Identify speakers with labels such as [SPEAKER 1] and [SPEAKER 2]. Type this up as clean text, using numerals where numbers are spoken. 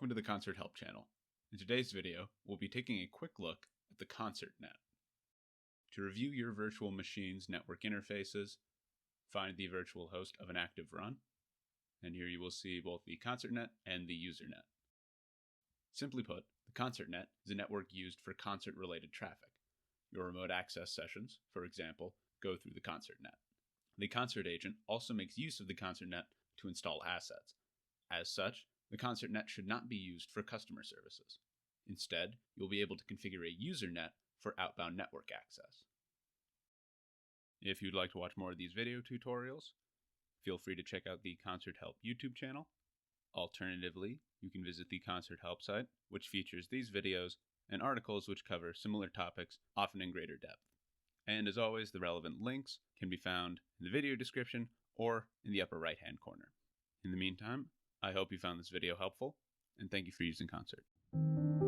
[SPEAKER 1] welcome to the Concert Help channel. In today's video, we'll be taking a quick look at the CONS3RT-Net. To review your virtual machine's network interfaces, find the virtual host of an active run, and here you will see both the CONS3RT-Net and the usernet. Simply put, the CONS3RT-Net is a network used for concert-related traffic. Your remote access sessions, for example, go through the CONS3RT-Net. The concert agent also makes use of the CONS3RT-Net to install assets. As such, the CONS3RT-Net should not be used for customer services. Instead, you'll be able to configure a usernet for outbound network access. If you'd like to watch more of these video tutorials, feel free to check out the Concert Help YouTube channel. Alternatively, you can visit the Concert Help site, which features these videos and articles which cover similar topics, often in greater depth. And as always, the relevant links can be found in the video description or in the upper right-hand corner. In the meantime, I hope you found this video helpful, and thank you for using CONS3RT.